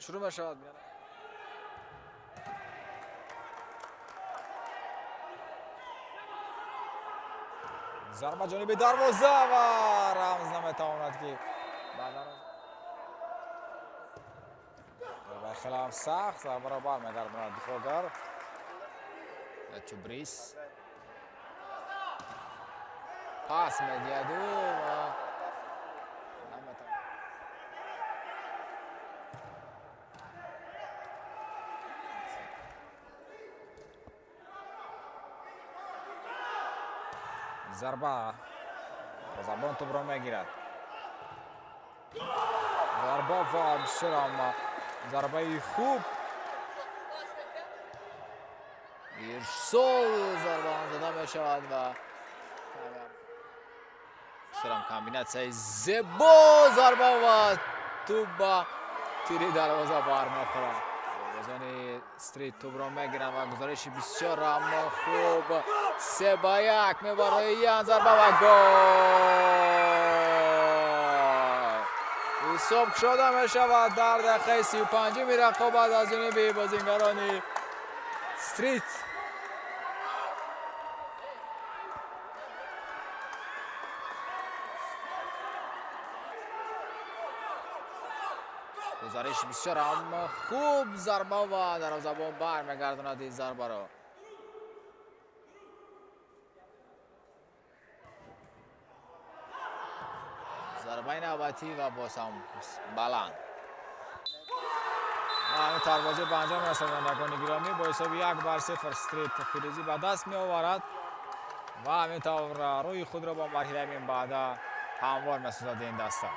شروع میشود. ضربه جانب دروازه و رمز نمیتواند که ضربه خلاف سخت ضربه را برمیگرداند دفاعگر چوبریس پاس میدهد و ضربه زبان توپ را میگیرد. ضربه و بسیار ضربه خوب ارسال ضربه زده می شود و بسیار کامبیناسیون زیبا ضربه و توپ با تیری دروازه بر میخورد. بازیکن استریت توپ را میگیرند و گزارش بسیار اما خوب 3-1 میبره ضربه و گل حساب شده می شود در دقیقه 35 رقابت از جانب بازیگران استریت. گزارش بسیار اما خوب ضربه و دروازه‌بان برمیگرداند این ضربه را. ضربه نوبتی و باز هم بلند همین تربازی به انجام رساندگان گرامی با حساب 1-0 استریت پیروزی به دست می آورد و همینطور روی خود را با مرحله من بعد هموار می سازد این دسته.